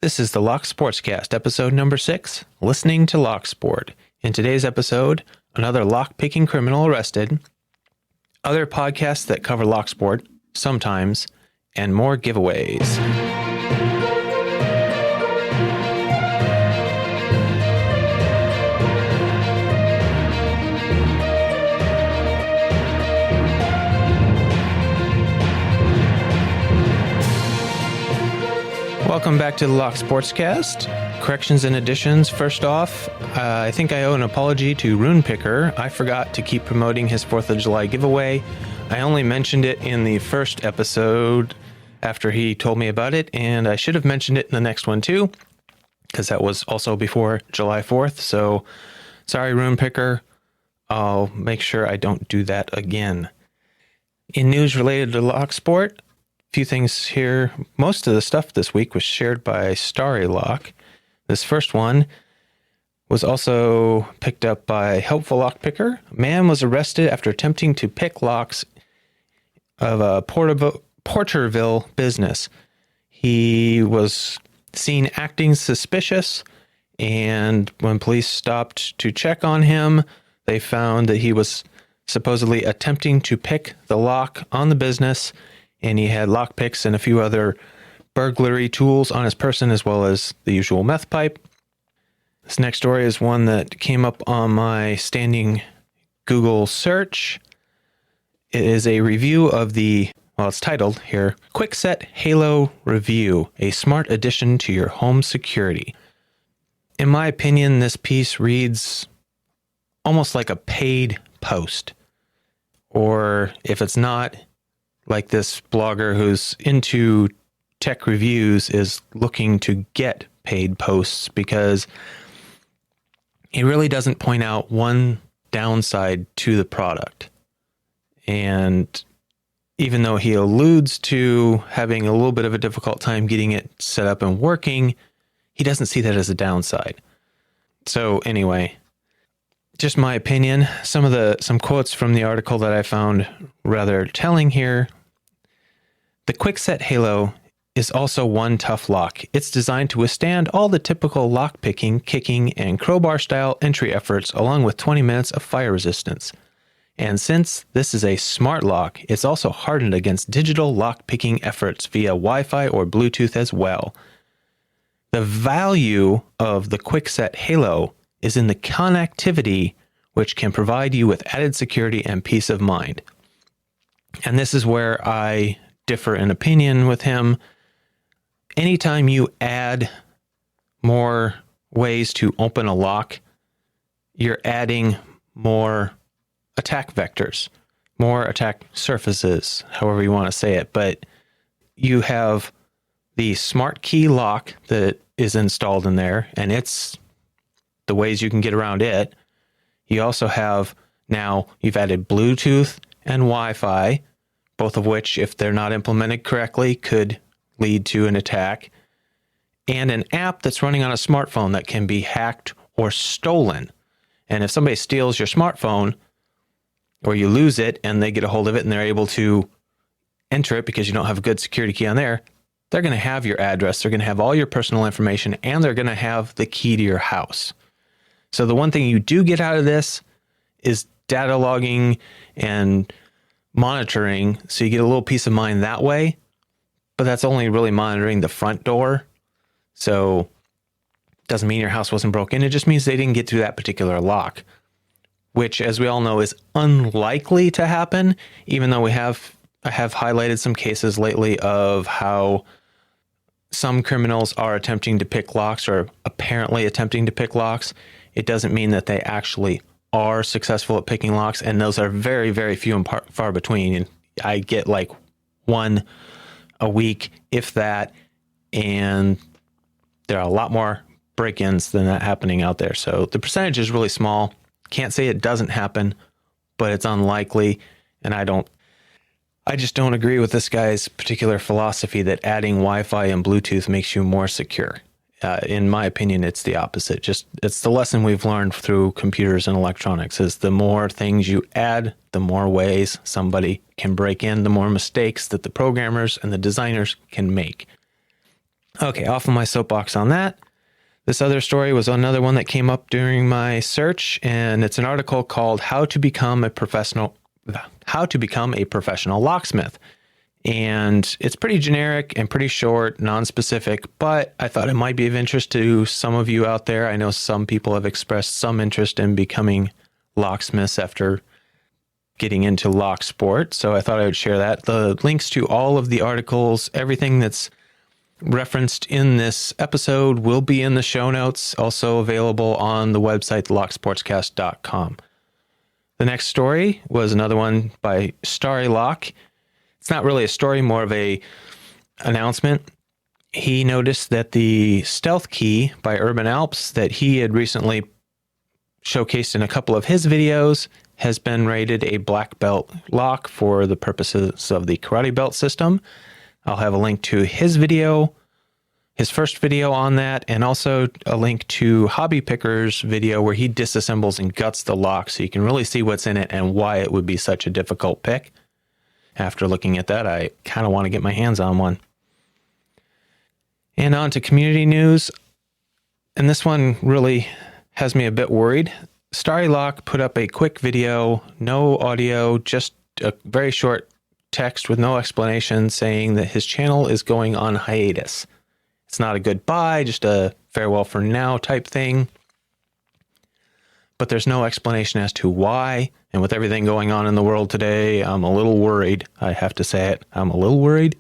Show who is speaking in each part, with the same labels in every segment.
Speaker 1: This is the Sportscast, episode number 6, Listening to Locksport. In today's episode, another lock-picking criminal arrested, other podcasts that cover Locksport, sometimes, and more giveaways. Welcome back to the Sportscast. Corrections and additions. First off, I think I owe an apology to Roonpicker. I forgot to keep promoting his 4th of July giveaway. I only mentioned it in the first episode after he told me about it, and I should have mentioned it in the next one too, because that was also before July 4th. So, sorry, Roonpicker. I'll make sure I don't do that again. In news related to Locksport, few things here. Most of the stuff this week was shared by Starry Lock. This first one was also picked up by Helpful Lockpicker. A man was arrested after attempting to pick locks of a Porterville business. He was seen acting suspicious, and when police stopped to check on him, they found that he was supposedly attempting to pick the lock on the business, and he had lockpicks and a few other burglary tools on his person, as well as the usual meth pipe. This next story is one that came up on my standing Google search. It is a review of it's titled here, Quickset Halo Review, a smart addition to your home security. In my opinion, this piece reads almost like a paid post. Or if it's not, like this blogger who's into tech reviews is looking to get paid posts, because he really doesn't point out one downside to the product. And even though he alludes to having a little bit of a difficult time getting it set up and working, he doesn't see that as a downside. So anyway, just my opinion. Some quotes from the article that I found rather telling here. The Quickset Halo is also one tough lock. It's designed to withstand all the typical lock picking, kicking, and crowbar style entry efforts, along with 20 minutes of fire resistance. And since this is a smart lock, it's also hardened against digital lock picking efforts via Wi-Fi or Bluetooth as well. The value of the Quickset Halo is in the connectivity, which can provide you with added security and peace of mind. And this is where I differ in opinion with him. Anytime you add more ways to open a lock, you're adding more attack vectors, more attack surfaces, however you want to say it. But you have the smart key lock that is installed in there, and it's the ways you can get around it. You also have, now you've added Bluetooth and Wi-Fi, both of which, if they're not implemented correctly, could lead to an attack, and an app that's running on a smartphone that can be hacked or stolen. And if somebody steals your smartphone, or you lose it and they get a hold of it and they're able to enter it because you don't have a good security key on there, they're going to have your address, they're going to have all your personal information, and they're going to have the key to your house. So the one thing you do get out of this is data logging and monitoring, so you get a little peace of mind that way, but that's only really monitoring the front door. So it doesn't mean your house wasn't broken. It just means they didn't get through that particular lock, which, as we all know, is unlikely to happen, even though I have highlighted some cases lately of how some criminals are attempting to pick locks, or apparently attempting to pick locks. It doesn't mean that they actually are successful at picking locks, and those are very, very few and far between. And I get like one a week, if that, and there are a lot more break-ins than that happening out there. So the percentage is really small. Can't say it doesn't happen, but it's unlikely, and I just don't agree with this guy's particular philosophy that adding Wi-Fi and Bluetooth makes you more secure. In my opinion, it's the opposite. It's the lesson we've learned through computers and electronics, is the more things you add, the more ways somebody can break in, the more mistakes that the programmers and the designers can make. Okay, off of my soapbox on that. This other story was another one that came up during my search, and it's an article called How to Become a Professional Locksmith. And it's pretty generic and pretty short, non-specific, but I thought it might be of interest to some of you out there. I know some people have expressed some interest in becoming locksmiths after getting into Locksport, so I thought I would share that. The links to all of the articles, everything that's referenced in this episode will be in the show notes, also available on the website, locksportscast.com. The next story was another one by Starry Lock. It's not really a story, more of a announcement. He noticed that the Stealth Key by Urban Alps that he had recently showcased in a couple of his videos has been rated a black belt lock for the purposes of the karate belt system. I'll have a link to his video, his first video on that, and also a link to Hobbypicker's video where he disassembles and guts the lock so you can really see what's in it and why it would be such a difficult pick. After looking at that, I kind of want to get my hands on one. And on to community news. And this one really has me a bit worried. Starry Lock put up a quick video, no audio, just a very short text with no explanation saying that his channel is going on hiatus. It's not a goodbye, just a farewell for now type thing. But there's no explanation as to why. And with everything going on in the world today, I'm a little worried. I have to say it. I'm a little worried.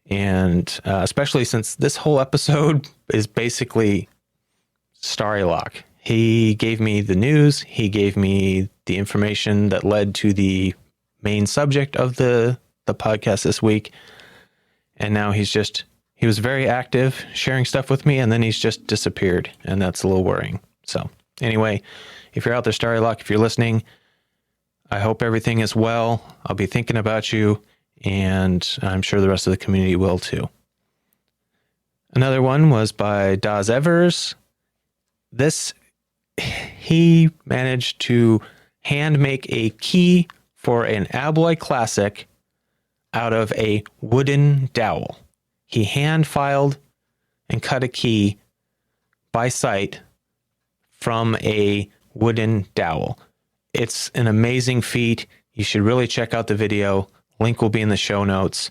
Speaker 1: And especially since this whole episode is basically Starry Lock. He gave me the news. He gave me the information that led to the main subject of the podcast this week. And now he was very active sharing stuff with me, and then he's just disappeared. And that's a little worrying. So anyway, if you're out there, Starry Lock, if you're listening, I hope everything is well. I'll be thinking about you, and I'm sure the rest of the community will too. Another one was by Daz Evers. He managed to hand make a key for an Abloy Classic out of a wooden dowel. He hand filed and cut a key by sight from a wooden dowel. It's an amazing feat. You should really check out the video. Link will be in the show notes.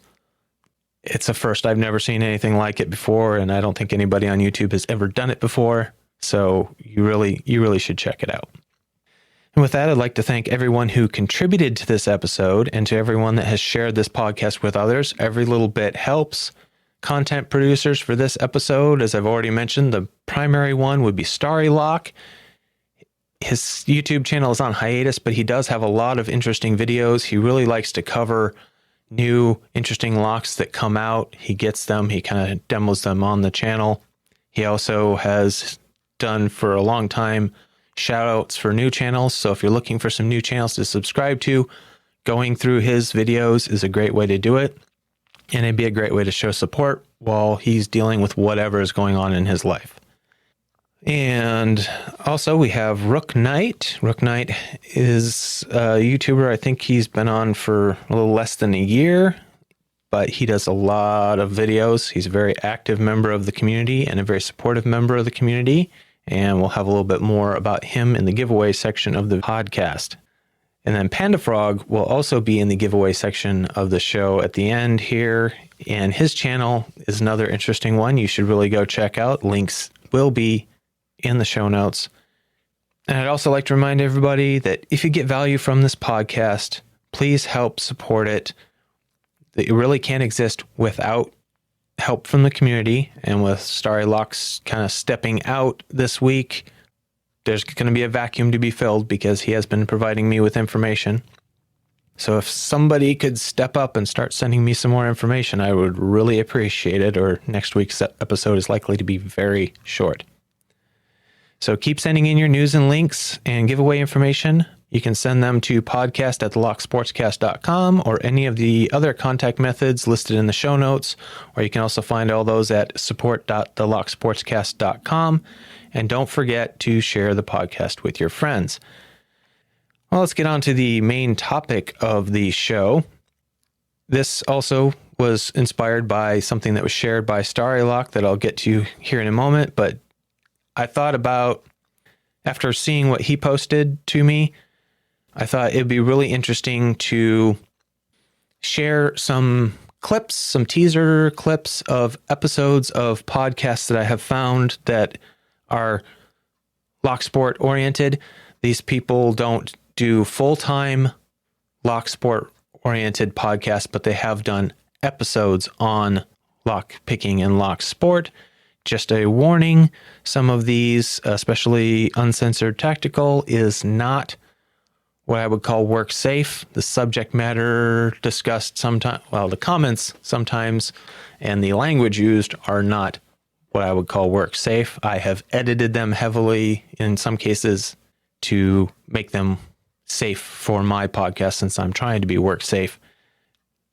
Speaker 1: It's a first. I've never seen anything like it before, and I don't think anybody on YouTube has ever done it before. So you really should check it out. And with that, I'd like to thank everyone who contributed to this episode and to everyone that has shared this podcast with others. Every little bit helps. Content producers for this episode, as I've already mentioned, the primary one would be Starry Lock. His YouTube channel is on hiatus, but he does have a lot of interesting videos. He really likes to cover new, interesting locks that come out. He gets them. He kind of demos them on the channel. He also has done for a long time shout outs for new channels. So if you're looking for some new channels to subscribe to, going through his videos is a great way to do it. And it'd be a great way to show support while he's dealing with whatever is going on in his life. And also we have Rook Knight. Rook Knight is a YouTuber. I think he's been on for a little less than a year, but he does a lot of videos. He's a very active member of the community and a very supportive member of the community. And we'll have a little bit more about him in the giveaway section of the podcast. And then Panda Frog will also be in the giveaway section of the show at the end here. And his channel is another interesting one you should really go check out. Links will be in the show notes. And I'd also like to remind everybody that if you get value from this podcast, please help support it. It really can't exist without help from the community. And with Starry Lock's kind of stepping out this week, there's going to be a vacuum to be filled because he has been providing me with information. So if somebody could step up and start sending me some more information, I would really appreciate it, or next week's episode is likely to be very short. So keep sending in your news and links and giveaway information. You can send them to podcast@thelocksportscast.com or any of the other contact methods listed in the show notes, or you can also find all those at support.thelocksportscast.com. And don't forget to share the podcast with your friends. Well, let's get on to the main topic of the show. This also was inspired by something that was shared by Starry Lock that I'll get to here in a moment. But I thought about, after seeing what he posted to me, I thought it'd be really interesting to share some clips, some teaser clips of episodes of podcasts that I have found that are Locksport oriented. These people don't do full-time Locksport oriented podcasts, but they have done episodes on lock picking and Locksport. Just a warning, some of these, especially Uncensored Tactical, is not what I would call work safe. The subject matter discussed sometimes, well, the comments sometimes, and the language used are not what I would call work safe. I have edited them heavily in some cases to make them safe for my podcast, since I'm trying to be work safe.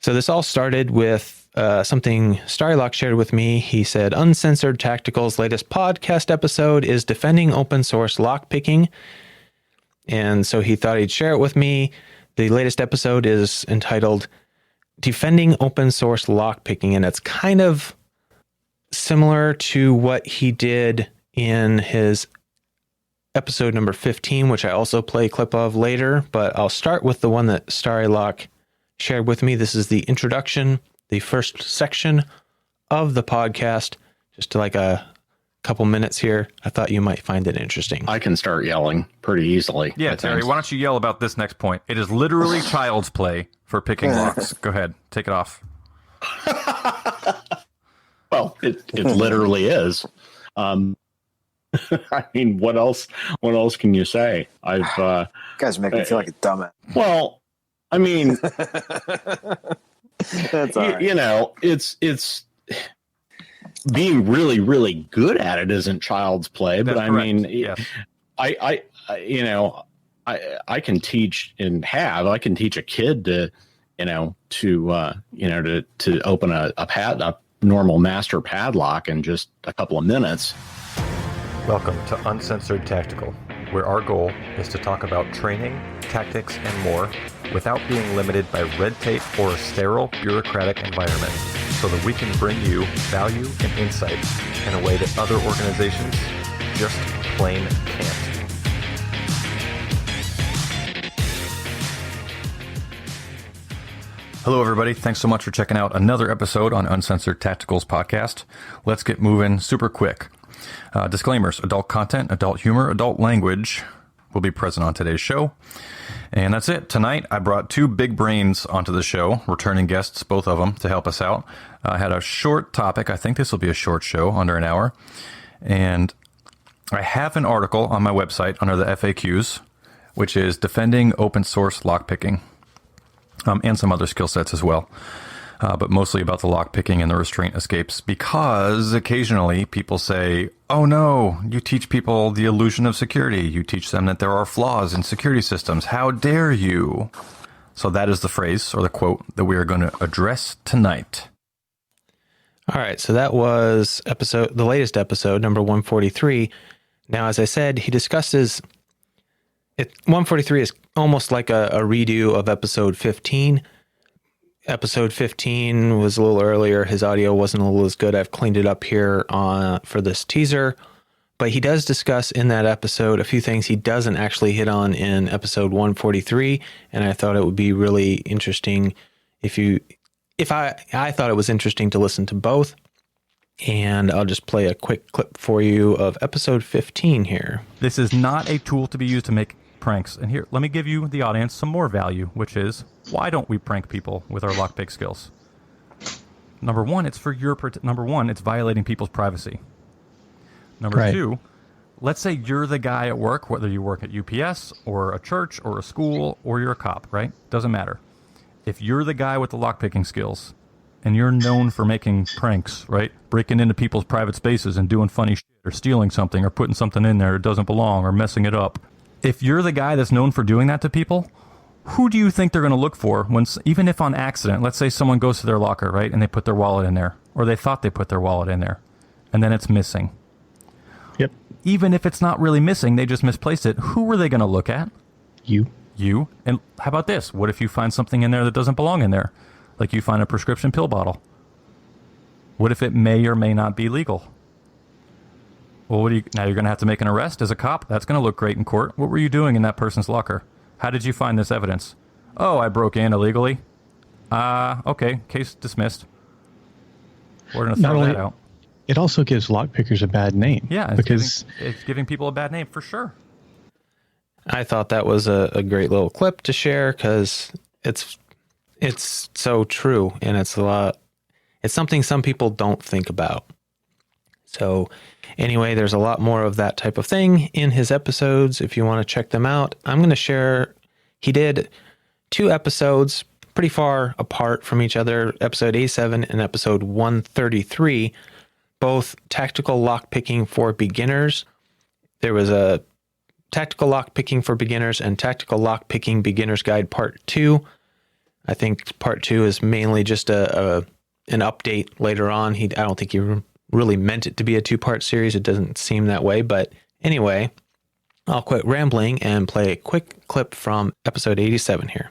Speaker 1: So this all started with something Starlock shared with me. He said, Uncensored Tactical's latest podcast episode is defending open source lockpicking. And so he thought he'd share it with me. The latest episode is entitled Defending Open Source Lockpicking, and it's kind of similar to what he did in his episode number 15, which I also play a clip of later, but I'll start with the one that Starry Lock shared with me. This is the introduction, the first section of the podcast, just like a couple minutes here. I thought you might find it interesting.
Speaker 2: I can start yelling pretty easily.
Speaker 3: Yeah, Terry, why don't you yell about this next point? It is literally child's play for picking locks. Go ahead, take it off.
Speaker 2: Well, it literally is. I mean, what else can you say?
Speaker 4: You guys make me feel like a dumbass.
Speaker 2: Well, I mean,
Speaker 4: That's all right.
Speaker 2: you know, it's being really, really good at it isn't child's play, but
Speaker 3: That's
Speaker 2: I
Speaker 3: correct.
Speaker 2: mean,
Speaker 3: Yes.
Speaker 2: I can teach I can teach a kid to open a normal master padlock in just a couple of minutes.
Speaker 3: Welcome to Uncensored Tactical, where our goal is to talk about training, tactics, and more without being limited by red tape or a sterile, bureaucratic environment, so that we can bring you value and insights in a way that other organizations just plain can't. Hello, everybody. Thanks so much for checking out another episode on Uncensored Tactical's podcast. Let's get moving super quick. Disclaimers: adult content, adult humor, adult language will be present on today's show. And that's it. Tonight, I brought two big brains onto the show, returning guests, both of them, to help us out. I had a short topic. I think this will be a short show, under an hour. And I have an article on my website under the FAQs, which is Defending Open Source Lockpicking, and some other skill sets as well. But mostly about the lockpicking and the restraint escapes, because occasionally people say, oh no, you teach people the illusion of security. You teach them that there are flaws in security systems. How dare you? So that is the phrase or the quote that we are going to address tonight.
Speaker 1: All right, so that was the latest episode, number 143. Now, as I said, he discusses it. 143 is almost like a redo of episode 15. Episode 15 was a little earlier. His audio wasn't a little as good. I've cleaned it up here for this teaser. But he does discuss in that episode a few things he doesn't actually hit on in episode 143. And I thought it would be really interesting I thought it was interesting to listen to both. And I'll just play a quick clip for you of episode 15 here.
Speaker 3: This is not a tool to be used to make pranks. And here, let me give you, the audience, some more value, which is, why don't we prank people with our lockpick skills? Number one, it's violating people's privacy. Number two, let's say you're the guy at work, whether you work at UPS or a church or a school or you're a cop, right? Doesn't matter. If you're the guy with the lockpicking skills and you're known for making pranks, right? Breaking into people's private spaces and doing funny shit or stealing something or putting something in there that doesn't belong or messing it up. If you're the guy that's known for doing that to people, who do you think they're going to look for when, even if on accident, let's say someone goes to their locker, right, and they put their wallet in there, or they thought they put their wallet in there, and then it's missing.
Speaker 2: Yep.
Speaker 3: Even if it's not really missing, they just misplaced it. Who are they going to look at?
Speaker 2: You.
Speaker 3: And how about this? What if you find something in there that doesn't belong in there? Like you find a prescription pill bottle. What if it may or may not be legal? Well, now you're going to have to make an arrest as a cop? That's going to look great in court. What were you doing in that person's locker? How did you find this evidence? Oh, I broke in illegally. Okay, case dismissed. We're going to throw that out.
Speaker 5: It also gives lockpickers a bad name.
Speaker 3: Yeah, it's giving people a bad name for sure.
Speaker 1: I thought that was a great little clip to share because it's so true, and it's something some people don't think about. So anyway, there's a lot more of that type of thing in his episodes if you want to check them out. I'm going to share, he did 2 episodes pretty far apart from each other, episode 87 and episode 133, both tactical lockpicking for beginners. There was a tactical lockpicking for beginners and tactical lockpicking beginner's guide part 2. I think part 2 is mainly just an update later on. I don't think he really meant it to be a 2-part series. It doesn't seem that way. But anyway, I'll quit rambling and play a quick clip from episode 87 here.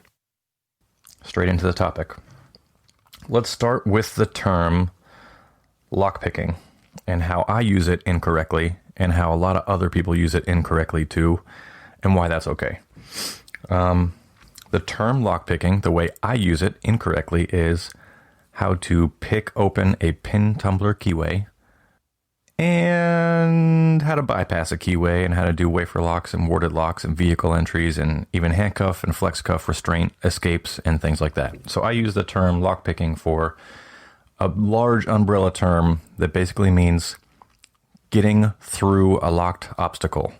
Speaker 3: Straight into the topic. Let's start with the term lockpicking and how I use it incorrectly and how a lot of other people use it incorrectly too, and why that's okay. The term lockpicking, the way I use it incorrectly, is how to pick open a pin tumbler keyway and how to bypass a keyway and how to do wafer locks and warded locks and vehicle entries and even handcuff and flex cuff restraint escapes and things like that. So I use the term lockpicking for a large umbrella term that basically means getting through a locked obstacle,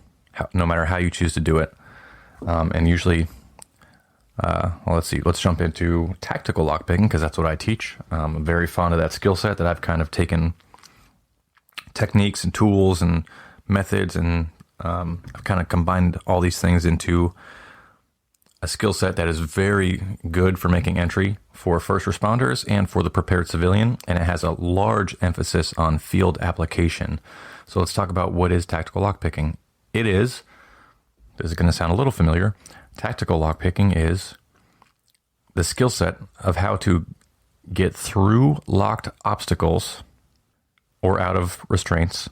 Speaker 3: no matter how you choose to do it. And usually, let's jump into tactical lockpicking because that's what I teach. I'm very fond of that skill set that I've kind of taken techniques and tools and methods and I've kind of combined all these things into a skill set that is very good for making entry for first responders and for the prepared civilian, and it has a large emphasis on field application. So let's talk about what is tactical lockpicking. This is going to sound a little familiar. Tactical lockpicking is the skill set of how to get through locked obstacles or out of restraints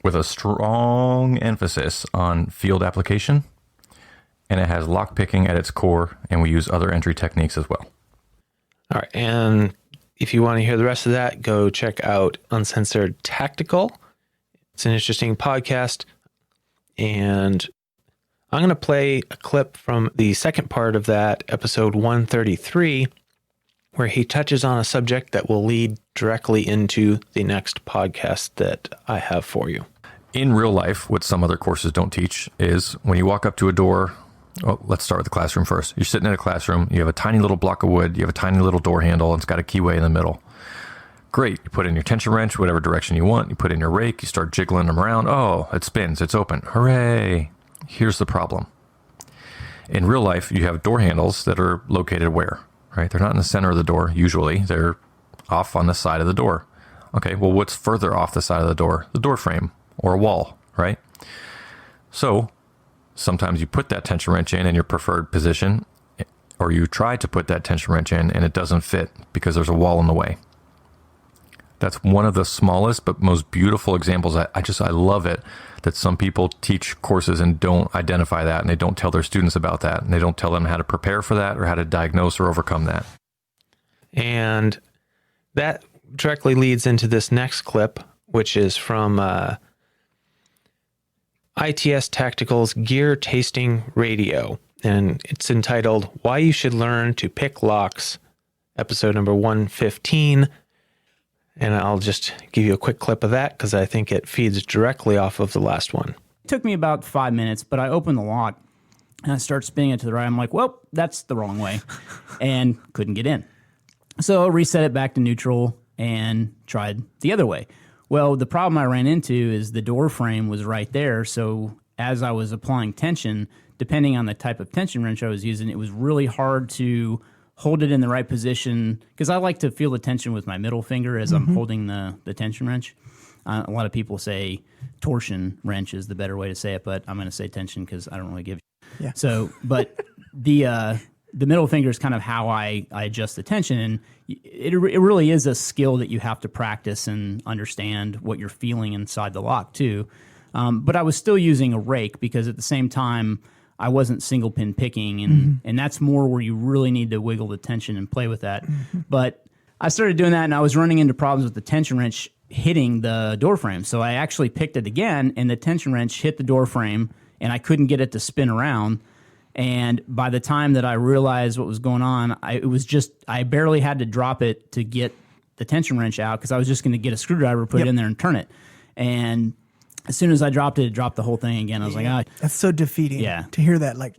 Speaker 3: with a strong emphasis on field application. And it has lockpicking at its core, and we use other entry techniques as well.
Speaker 1: All right, and if you want to hear the rest of that, go check out Uncensored Tactical. It's an interesting podcast, and I'm going to play a clip from the second part of that, episode 133, where he touches on a subject that will lead directly into the next podcast that I have for you.
Speaker 3: In real life, what some other courses don't teach is when you walk up to a door. Well, let's start with the classroom first. You're sitting in a classroom. You have a tiny little block of wood. You have a tiny little door handle, and it's got a keyway in the middle. Great. You put in your tension wrench, whatever direction you want. You put in your rake. You start jiggling them around. Oh, it spins. It's open. Hooray. Here's the problem. In real life, you have door handles that are located where? Right? They're not in the center of the door, usually. They're off on the side of the door. Okay, well, what's further off the side of the door? The door frame or a wall, right? So sometimes you put that tension wrench in your preferred position, or you try to put that tension wrench in and it doesn't fit because there's a wall in the way. That's one of the smallest but most beautiful examples. I love it that some people teach courses and don't identify that, and they don't tell their students about that, and they don't tell them how to prepare for that or how to diagnose or overcome that.
Speaker 1: And that directly leads into this next clip, which is from ITS Tactical's Gear Tasting Radio, and it's entitled Why You Should Learn to Pick Locks, episode number 115. And I'll just give you a quick clip of that because I think it feeds directly off of the last one.
Speaker 6: It took me about 5 minutes, but I opened the lock and I start spinning it to the right. I'm like, well, that's the wrong way, and couldn't get in. So I reset it back to neutral and tried the other way. Well, the problem I ran into is the door frame was right there. So as I was applying tension, depending on the type of tension wrench I was using, it was really hard to hold it in the right position because I like to feel the tension with my middle finger as I'm holding the tension wrench. A lot of people say torsion wrench is the better way to say it, but I'm going to say tension because I don't really give a. Yeah. So, but the middle finger is kind of how I adjust the tension. And it really is a skill that you have to practice and understand what you're feeling inside the lock too. But I was still using a rake because at the same time, I wasn't single pin picking, and that's more where you really need to wiggle the tension and play with that. But I started doing that, and I was running into problems with the tension wrench hitting the door frame. So I actually picked it again, and the tension wrench hit the door frame, and I couldn't get it to spin around. And by the time that I realized what was going on, I barely had to drop it to get the tension wrench out because I was just going to get a screwdriver, put it in there, and turn it. And as soon as I dropped it dropped the whole thing again. I was like,
Speaker 7: that's so defeating.
Speaker 6: Yeah.
Speaker 7: To hear that, like,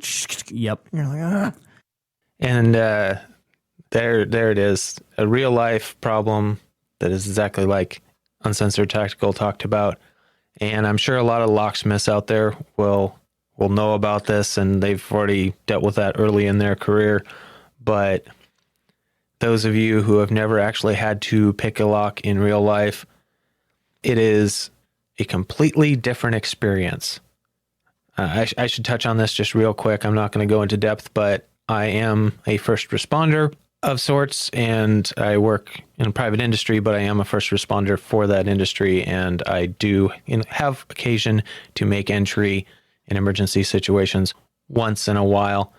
Speaker 6: yep.
Speaker 7: You're like, ah.
Speaker 1: And there it is, a real life problem that is exactly like Uncensored Tactical talked about. And I'm sure a lot of locksmiths out there will know about this, and they've already dealt with that early in their career. But those of you who have never actually had to pick a lock in real life, it is a completely different experience. I should touch on this just real quick. I'm not going to go into depth, but I am a first responder of sorts, and I work in a private industry, but I am a first responder for that industry, and I do have occasion to make entry in emergency situations once in a while,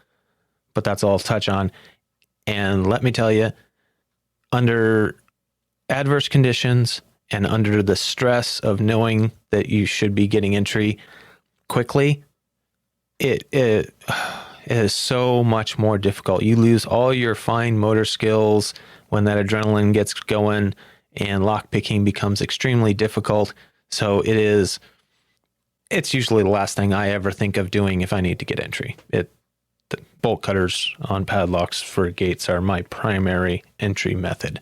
Speaker 1: but that's all I'll touch on. And let me tell you, under adverse conditions and under the stress of knowing that you should be getting entry quickly, it is so much more difficult. You lose all your fine motor skills when that adrenaline gets going, and lockpicking becomes extremely difficult. So it's usually the last thing I ever think of doing if I need to get entry. The bolt cutters on padlocks for gates are my primary entry method.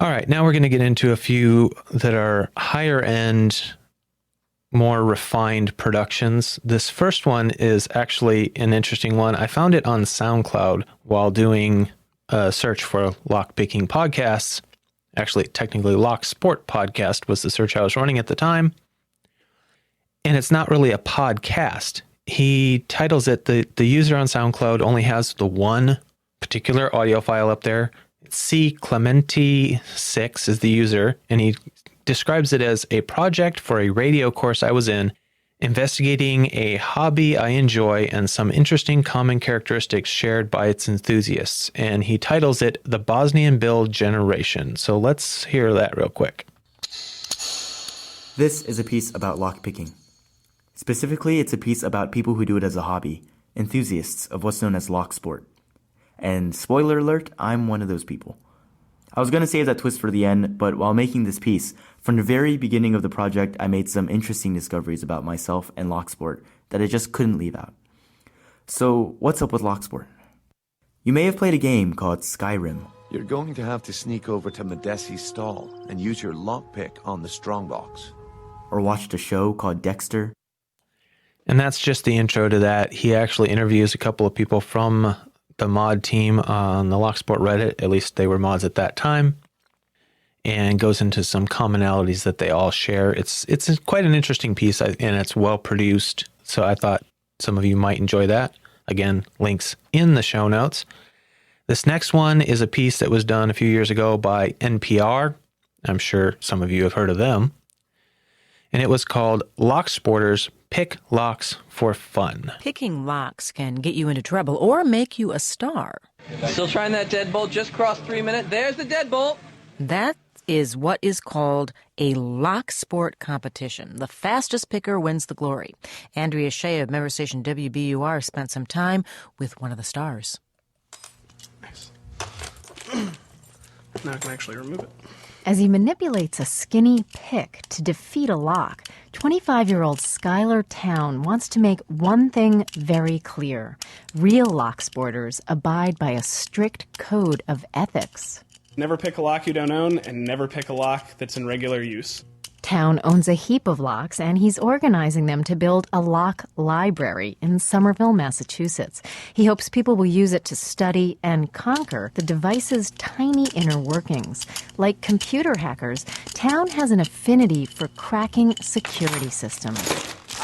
Speaker 1: All right, now we're going to get into a few that are higher end, more refined productions. This first one is actually an interesting one. I found it on SoundCloud while doing a search for lockpicking podcasts. Actually, technically, Locksport podcast was the search I was running at the time. And it's not really a podcast. He titles it, the user on SoundCloud only has the one particular audio file up there. C Clementi6 is the user, and he describes it as a project for a radio course I was in, investigating a hobby I enjoy and some interesting common characteristics shared by its enthusiasts. And he titles it The Bosnian Build Generation. So let's hear that real quick.
Speaker 8: This is a piece about lockpicking. Specifically, it's a piece about people who do it as a hobby, enthusiasts of what's known as Locksport. And spoiler alert, I'm one of those people. I was going to save that twist for the end, but while making this piece, from the very beginning of the project, I made some interesting discoveries about myself and Locksport that I just couldn't leave out. So, what's up with Locksport? You may have played a game called Skyrim.
Speaker 9: You're going to have to sneak over to Medesi's stall and use your lockpick on the strongbox.
Speaker 8: Or watched a show called Dexter.
Speaker 1: And that's just the intro to that. He actually interviews a couple of people from the mod team on the Locksport Reddit, at least they were mods at that time, and goes into some commonalities that they all share. It's quite an interesting piece, and it's well produced, so I thought some of you might enjoy that. Again, links in the show notes. This next one is a piece that was done a few years ago by NPR. I'm sure some of you have heard of them. And it was called Locksporters Pick Locks for Fun.
Speaker 10: Picking locks can get you into trouble or make you a star.
Speaker 11: Still trying that deadbolt, just crossed 3 minutes. There's the deadbolt.
Speaker 10: That is what is called a Locksport competition. The fastest picker wins the glory. Andrea Shea of member station WBUR spent some time with one of the stars.
Speaker 12: Nice. Now I can actually remove it.
Speaker 13: As he manipulates a skinny pick to defeat a lock, 25-year-old Skylar Town wants to make one thing very clear. Real Locksporters abide by a strict code of ethics.
Speaker 12: Never pick a lock you don't own, and never pick a lock that's in regular use.
Speaker 13: Town owns a heap of locks, and he's organizing them to build a lock library in Somerville, Massachusetts. He hopes people will use it to study and conquer the device's tiny inner workings. Like computer hackers, Town has an affinity for cracking security systems.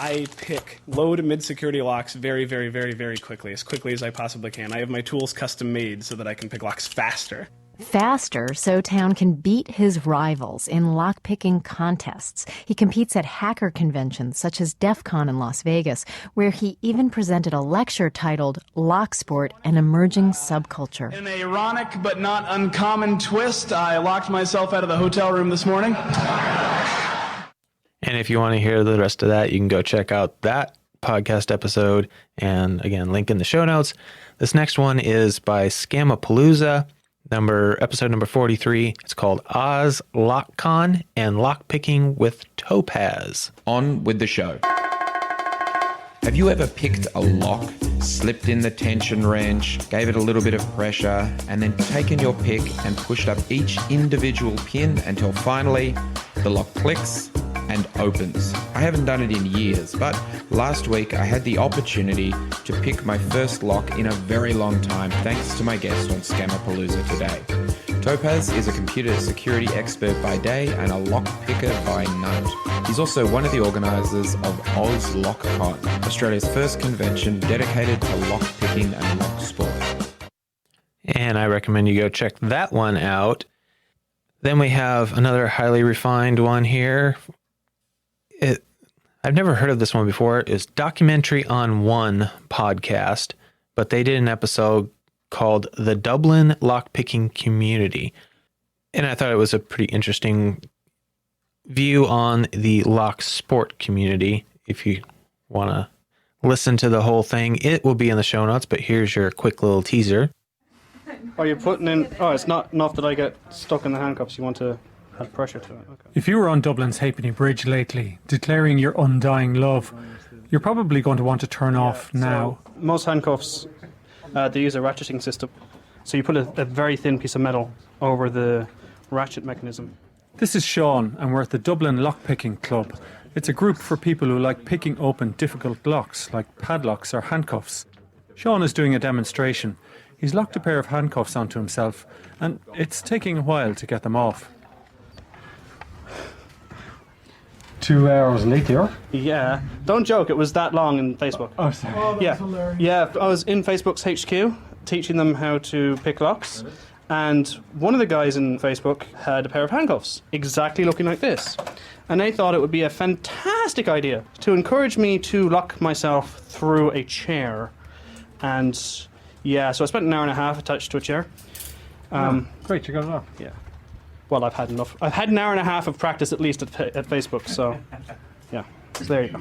Speaker 12: I pick low to mid security locks very, very, very, very quickly, as quickly as I possibly can. I have my tools custom made so that I can pick locks faster.
Speaker 13: Faster so Town can beat his rivals in lockpicking contests. He competes at hacker conventions such as DEF CON in Las Vegas, where he even presented a lecture titled Locksport, an Emerging Subculture.
Speaker 12: In an ironic but not uncommon twist, I locked myself out of the hotel room this morning.
Speaker 1: And if you want to hear the rest of that, you can go check out that podcast episode. And again, link in the show notes. This next one is by Scamapalooza. Episode number 43. It's called Oz LockCon and Lockpicking with Topaz.
Speaker 14: On with the show. Have you ever picked a lock, slipped in the tension wrench, gave it a little bit of pressure, and then taken your pick and pushed up each individual pin until finally the lock clicks and opens? I haven't done it in years, but last week I had the opportunity to pick my first lock in a very long time thanks to my guest on Scamapalooza today. Topaz is a computer security expert by day and a lock picker by night. He's also one of the organisers of Oz LockCon, Australia's first convention dedicated to lock picking and lock sport.
Speaker 1: And I recommend you go check that one out. Then we have another highly refined one here. I've never heard of this one before. It's Documentary on One podcast, but they did an episode called The Dublin Lockpicking Community. And I thought it was a pretty interesting view on the Locksport community. If you want to listen to the whole thing, it will be in the show notes, but here's your quick little teaser.
Speaker 15: Are you putting in... Oh, it's not enough that I get stuck in the handcuffs. You want to add pressure to it. Okay.
Speaker 16: If you were on Dublin's Halfpenny Bridge lately, declaring your undying love, you're probably going to want to turn off now.
Speaker 15: So most handcuffs, they use a ratcheting system. So you put a very thin piece of metal over the ratchet mechanism.
Speaker 16: This is Sean, and we're at the Dublin Lockpicking Club. It's a group for people who like picking open difficult locks, like padlocks or handcuffs. Sean is doing a demonstration. He's locked a pair of handcuffs onto himself, and it's taking a while to get them off. 2 hours later.
Speaker 15: Yeah. Don't joke, it was that long in Facebook.
Speaker 16: Oh, sorry. Oh,
Speaker 15: yeah.
Speaker 16: Hilarious.
Speaker 15: Yeah, I was in Facebook's HQ teaching them how to pick locks, and one of the guys in Facebook had a pair of handcuffs, exactly looking like this. And they thought it would be a fantastic idea to encourage me to lock myself through a chair. And yeah, so I spent an hour and a half attached to a chair.
Speaker 16: Great, you got it off.
Speaker 15: Yeah. Well, I've had enough. I've had an hour and a half of practice at least at Facebook, so yeah. So there you go.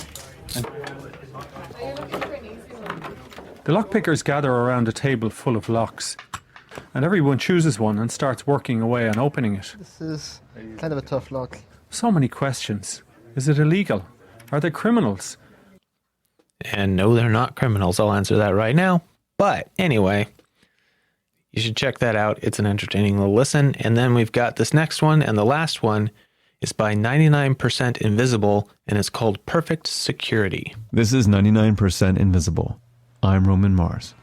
Speaker 16: The lockpickers gather around a table full of locks, and everyone chooses one and starts working away on opening it.
Speaker 17: This is kind of a tough lock.
Speaker 16: So many questions. Is it illegal? Are they criminals?
Speaker 1: And no, they're not criminals. I'll answer that right now. But anyway, you should check that out. It's an entertaining little listen. And then we've got this next one, and the last one is by 99% Invisible, and it's called Perfect Security.
Speaker 18: This is 99% Invisible. I'm Roman Mars.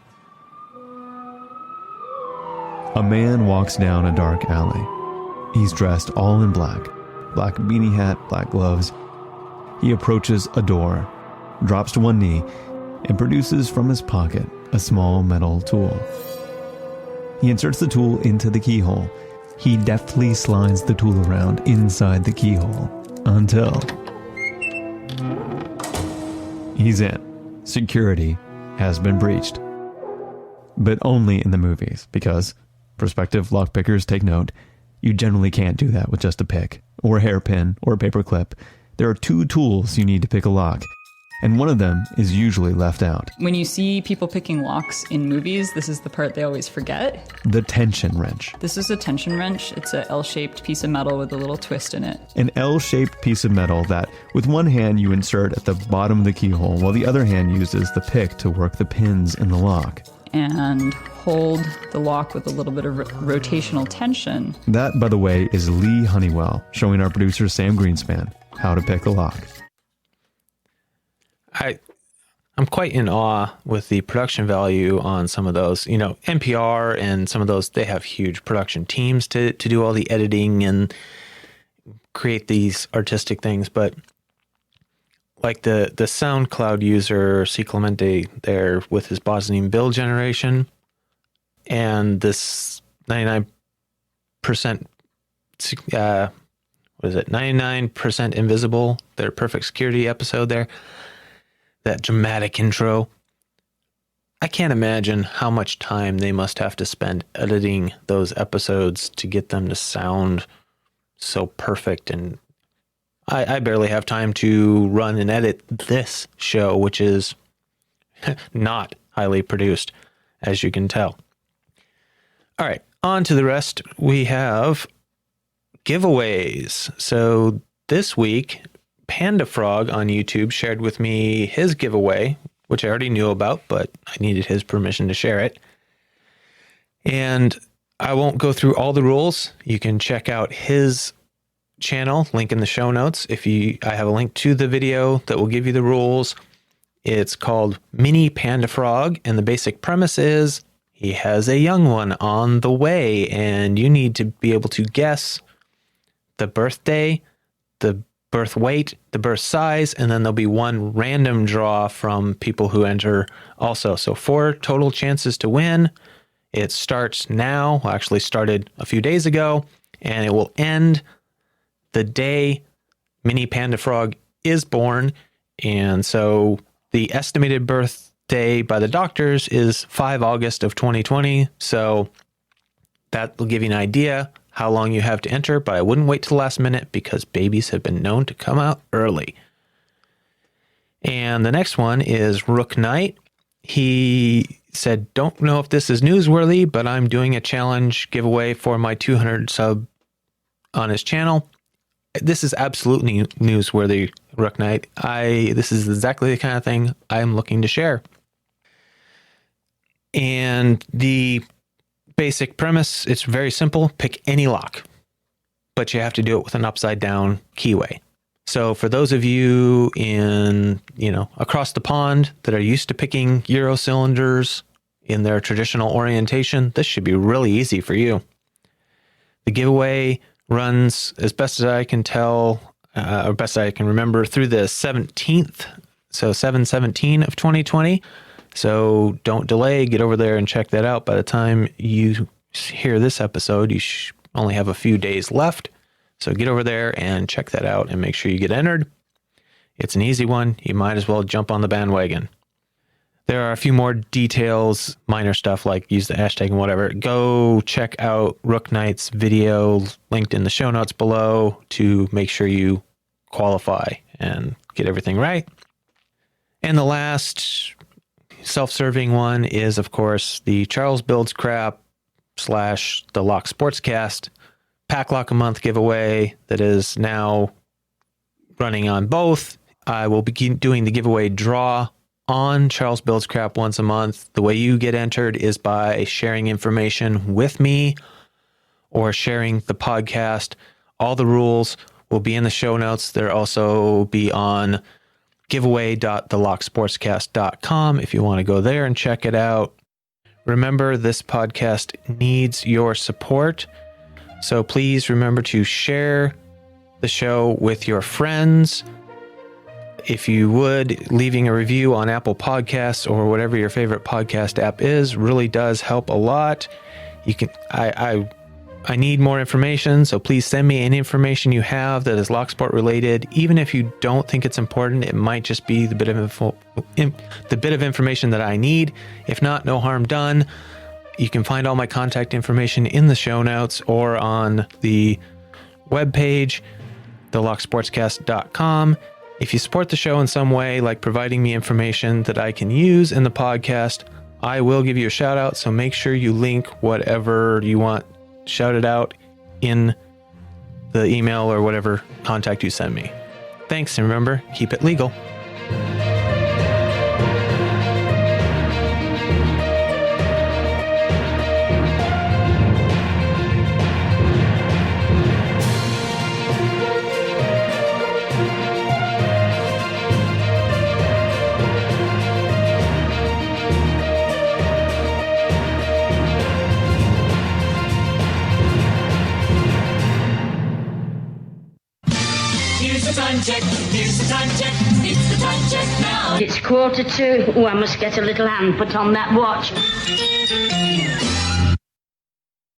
Speaker 18: A man walks down a dark alley. He's dressed all in black. Black beanie hat, black gloves. He approaches a door, drops to one knee, and produces from his pocket a small metal tool. He inserts the tool into the keyhole. He deftly slides the tool around inside the keyhole until he's in. Security has been breached. But only in the movies, because prospective lockpickers take note, you generally can't do that with just a pick, or a hairpin, or a paper clip. There are two tools you need to pick a lock, and one of them is usually left out.
Speaker 19: When you see people picking locks in movies, this is the part they always forget.
Speaker 18: The tension wrench.
Speaker 19: This is a tension wrench. It's a L-shaped piece of metal with a little twist in it.
Speaker 18: An L-shaped piece of metal that, with one hand you insert at the bottom of the keyhole, while the other hand uses the pick to work the pins in the lock.
Speaker 19: And hold the lock with a little bit of rotational tension.
Speaker 18: That, by the way, is Lee Honeywell, showing our producer Sam Greenspan how to pick a lock.
Speaker 1: I'm quite in awe with the production value on some of those. You know, NPR and some of those, they have huge production teams to do all the editing and create these artistic things. But like the SoundCloud user C. Clemente there with his Bosnian Bill generation, and this 99%, 99% Invisible, their Perfect Security episode there, that dramatic intro. I can't imagine how much time they must have to spend editing those episodes to get them to sound so perfect. And I barely have time to run and edit this show, which is not highly produced, as you can tell. All right, on to the rest. We have giveaways. So this week, Panda Frog on YouTube shared with me his giveaway, which I already knew about, but I needed his permission to share it. And I won't go through all the rules. You can check out his channel, link in the show notes. I have a link to the video that will give you the rules. It's called Mini Panda Frog, and the basic premise is he has a young one on the way, and you need to be able to guess the birthday, the birth weight, the birth size, and then there'll be one random draw from people who enter also. So 4 total chances to win. It starts now, actually started a few days ago, and it will end the day Mini Panda Frog is born. And so the estimated birthday by the doctors is 5 August of 2020. So that will give you an idea how long you have to enter, but I wouldn't wait till the last minute because babies have been known to come out early. And the next one is Rook Knight. He said, don't know if this is newsworthy, but I'm doing a challenge giveaway for my 200 sub on his channel. This is absolutely newsworthy, Rook Knight. This is exactly the kind of thing I'm looking to share. And the basic premise, it's very simple. Pick any lock, but you have to do it with an upside down keyway. So for those of you across the pond that are used to picking Euro cylinders in their traditional orientation, this should be really easy for you. The giveaway runs, as best as I can tell, or best I can remember, through the 17th, so 7/17 of 2020. So don't delay. Get over there and check that out. By the time you hear this episode, you only have a few days left. So get over there and check that out and make sure you get entered. It's an easy one. You might as well jump on the bandwagon. There are a few more details, minor stuff like use the hashtag and whatever. Go check out Rook Knight's video linked in the show notes below to make sure you qualify and get everything right. And the last self-serving one is, of course, the Charles Builds Crap / the Lock Sportscast Pack Lock a Month giveaway that is now running on both. I will be doing the giveaway draw on Charles Builds Crap once a month. The way you get entered is by sharing information with me or sharing the podcast. All the rules will be in the show notes. They'll also be on giveaway.thelocksportscast.com if you want to go there and check it out. Remember, this podcast needs your support, so please remember to share the show with your friends. If you would, leaving a review on Apple Podcasts or whatever your favorite podcast app is really does help a lot. You can I need more information, so please send me any information you have that is Locksport related. Even if you don't think it's important, it might just be the bit of information that I need. If not, no harm done. You can find all my contact information in the show notes or on the webpage, thelocksportscast.com. If you support the show in some way, like providing me information that I can use in the podcast, I will give you a shout out. So make sure you link whatever you want shouted out in the email or whatever contact you send me. Thanks, and remember, keep it legal.
Speaker 20: Here's the time check. Here's the time check. It's the time check now.
Speaker 21: It's 1:45. Oh, I must get a little hand put on that watch.